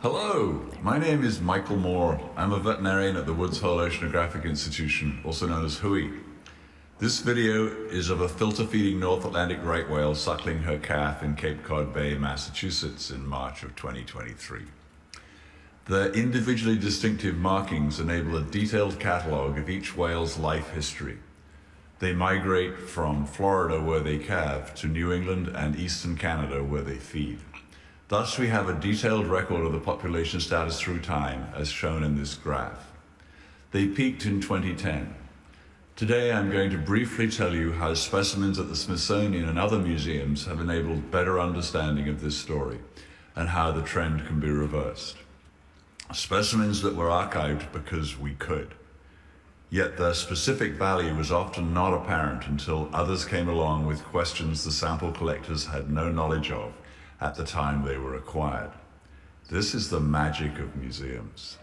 Hello, my name is Michael Moore. I'm a veterinarian at the Woods Hole Oceanographic Institution, also known as WHOI. This video is of a filter-feeding North Atlantic right whale suckling her calf in Cape Cod Bay, Massachusetts in March of 2023. The individually distinctive markings enable a detailed catalog of each whale's life history. They migrate from Florida, where they calve, to New England and eastern Canada, where they feed. Thus, we have a detailed record of the population status through time, as shown in this graph. They peaked in 2010. Today, I'm going to briefly tell you how specimens at the Smithsonian and other museums have enabled better understanding of this story, and how the trend can be reversed. Specimens that were archived because we could. Yet their specific value was often not apparent until others came along with questions the sample collectors had no knowledge of at the time they were acquired. This is the magic of museums.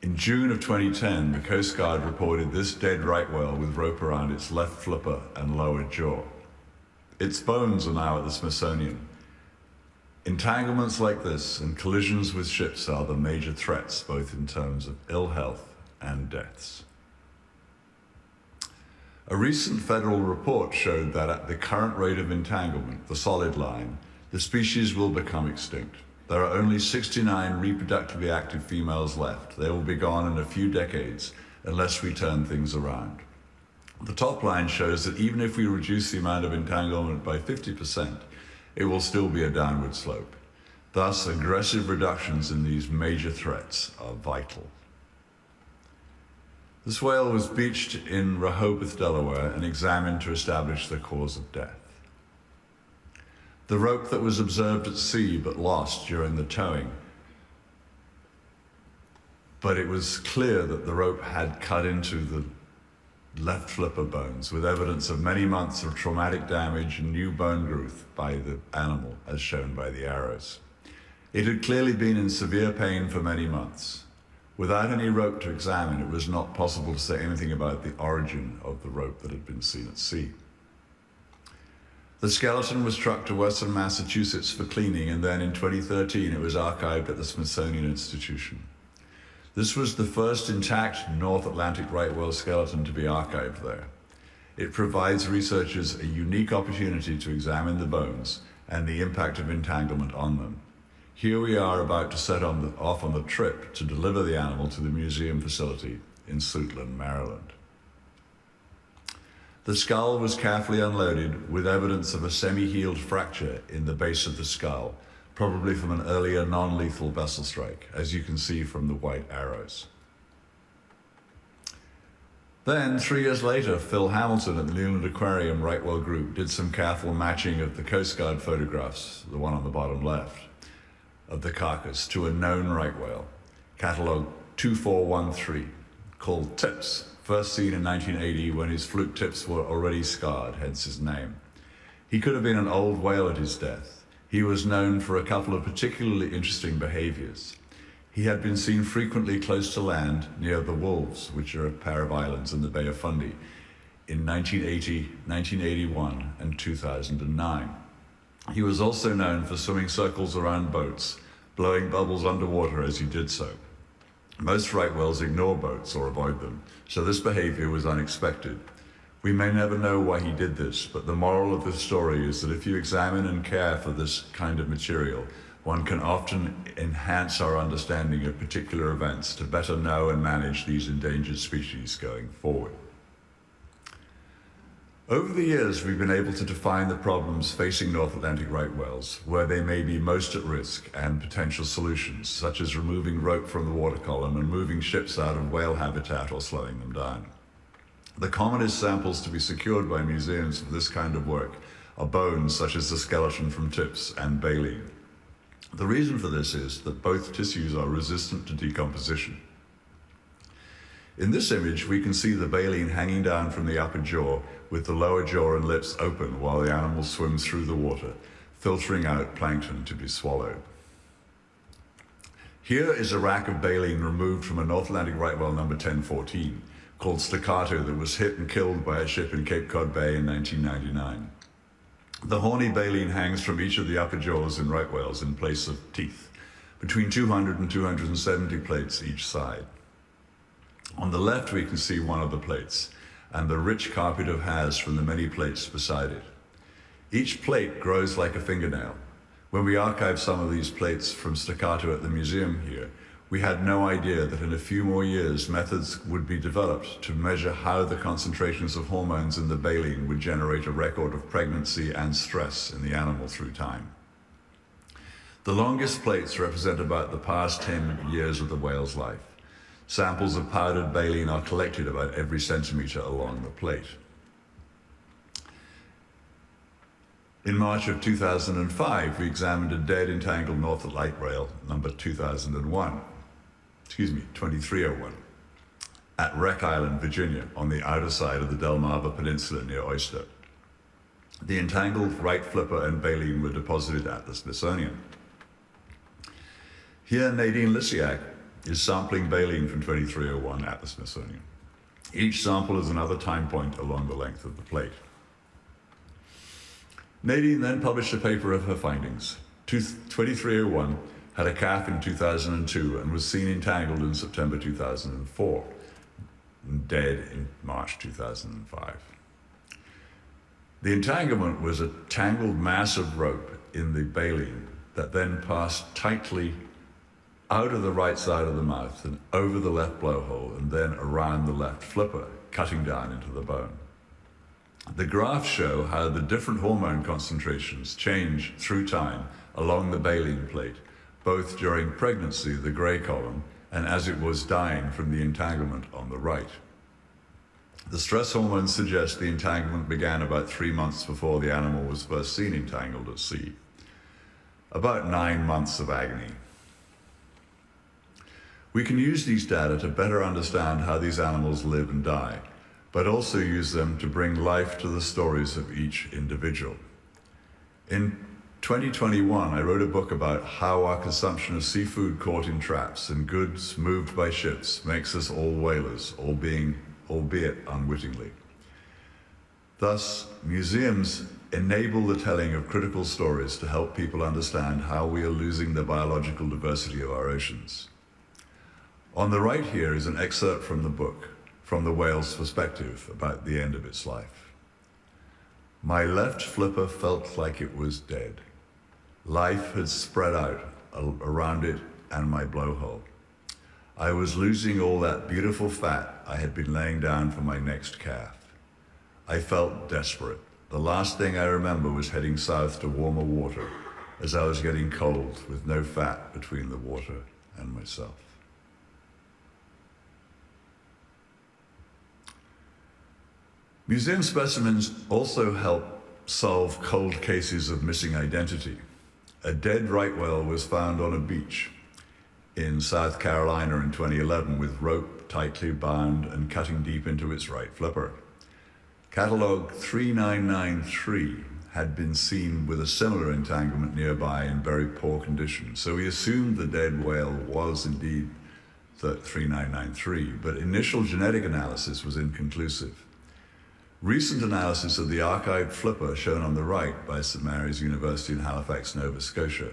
In June of 2010, the Coast Guard reported this dead right whale with rope around its left flipper and lower jaw. Its bones are now at the Smithsonian. Entanglements like this and collisions with ships are the major threats, both in terms of ill health and deaths. A recent federal report showed that at the current rate of entanglement, the solid line, the species will become extinct. There are only 69 reproductively active females left. They will be gone in a few decades unless we turn things around. The top line shows that even if we reduce the amount of entanglement by 50%, it will still be a downward slope. Thus, aggressive reductions in these major threats are vital. This whale was beached in Rehoboth, Delaware, and examined to establish the cause of death. The rope that was observed at sea but lost during the towing, but it was clear that the rope had cut into the left flipper bones, with evidence of many months of traumatic damage and new bone growth by the animal, as shown by the arrows. It had clearly been in severe pain for many months. Without any rope to examine, it was not possible to say anything about the origin of the rope that had been seen at sea. The skeleton was trucked to Western Massachusetts for cleaning, and then in 2013 it was archived at the Smithsonian Institution. This was the first intact North Atlantic right whale skeleton to be archived there. It provides researchers a unique opportunity to examine the bones and the impact of entanglement on them. Here we are about to set off on the trip to deliver the animal to the museum facility in Suitland, Maryland. The skull was carefully unloaded with evidence of a semi-healed fracture in the base of the skull, probably from an earlier non-lethal vessel strike, as you can see from the white arrows. Then, 3 years later, Phil Hamilton at the New England Aquarium Right Whale Group did some careful matching of the Coast Guard photographs, the one on the bottom left, of the carcass to a known right whale, catalog 2413, called Tips, first seen in 1980 when his fluke tips were already scarred, hence his name. He could have been an old whale at his death. He was known for a couple of particularly interesting behaviors. He had been seen frequently close to land near the Wolves, which are a pair of islands in the Bay of Fundy, in 1980, 1981, and 2009. He was also known for swimming circles around boats, blowing bubbles underwater as he did so. Most right whales ignore boats or avoid them, so this behavior was unexpected. We may never know why he did this, but the moral of this story is that if you examine and care for this kind of material, one can often enhance our understanding of particular events to better know and manage these endangered species going forward. Over the years, we've been able to define the problems facing North Atlantic right whales, where they may be most at risk, and potential solutions, such as removing rope from the water column and moving ships out of whale habitat or slowing them down. The commonest samples to be secured by museums for this kind of work are bones such as the skeleton from Tips and baleen. The reason for this is that both tissues are resistant to decomposition. In this image, we can see the baleen hanging down from the upper jaw with the lower jaw and lips open while the animal swims through the water, filtering out plankton to be swallowed. Here is a rack of baleen removed from a North Atlantic right whale number 1014 called Staccato that was hit and killed by a ship in Cape Cod Bay in 1999. The horny baleen hangs from each of the upper jaws in right whales in place of teeth, between 200 and 270 plates each side. On the left we can see one of the plates and the rich carpet of hairs from the many plates beside it. Each plate grows like a fingernail. When we archived some of these plates from Staccato at the museum here, we had no idea that in a few more years methods would be developed to measure how the concentrations of hormones in the baleen would generate a record of pregnancy and stress in the animal through time. The longest plates represent about the past 10 years of the whale's life. Samples of powdered baleen are collected about every centimeter along the plate. In March of 2005, we examined a dead entangled North Atlantic whale number 2301, at Wreck Island, Virginia, on the outer side of the Delmarva Peninsula near Oyster. The entangled right flipper and baleen were deposited at the Smithsonian. Here, Nadine Lisiak is sampling baleen from 2301 at the Smithsonian. Each sample is another time point along the length of the plate. Nadine then published a paper of her findings. 2301 had a calf in 2002 and was seen entangled in September 2004, and dead in March 2005. The entanglement was a tangled mass of rope in the baleen that then passed tightly out of the right side of the mouth and over the left blowhole and then around the left flipper, cutting down into the bone. The graphs show how the different hormone concentrations change through time along the baleen plate, both during pregnancy, the gray column, and as it was dying from the entanglement on the right. The stress hormones suggest the entanglement began about 3 months before the animal was first seen entangled at sea. About 9 months of agony. We can use these data to better understand how these animals live and die, but also use them to bring life to the stories of each individual. In 2021, I wrote a book about how our consumption of seafood caught in traps and goods moved by ships makes us all whalers, albeit unwittingly. Thus, museums enable the telling of critical stories to help people understand how we are losing the biological diversity of our oceans. On the right here is an excerpt from the book, from the whale's perspective about the end of its life. My left flipper felt like it was dead. Life had spread out around it and my blowhole. I was losing all that beautiful fat I had been laying down for my next calf. I felt desperate. The last thing I remember was heading south to warmer water as I was getting cold with no fat between the water and myself. Museum specimens also help solve cold cases of missing identity. A dead right whale was found on a beach in South Carolina in 2011 with rope tightly bound and cutting deep into its right flipper. Catalog 3993 had been seen with a similar entanglement nearby in very poor condition, so we assumed the dead whale was indeed 3993, but initial genetic analysis was inconclusive. Recent analysis of the archived flipper, shown on the right by St. Mary's University in Halifax, Nova Scotia,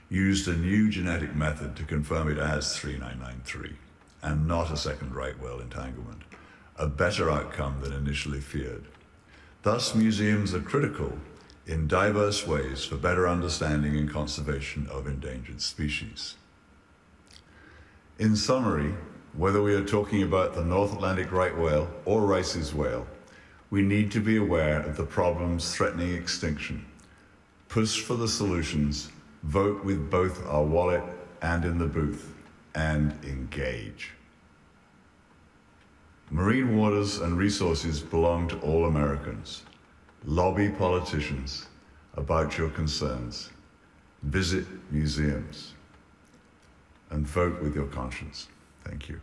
used a new genetic method to confirm it as 3993, and not a second right whale entanglement, a better outcome than initially feared. Thus, museums are critical in diverse ways for better understanding and conservation of endangered species. In summary, whether we are talking about the North Atlantic right whale or Rice's whale, we need to be aware of the problems threatening extinction, push for the solutions, vote with both our wallet and in the booth, and engage. Marine waters and resources belong to all Americans. Lobby politicians about your concerns. Visit museums. And vote with your conscience. Thank you.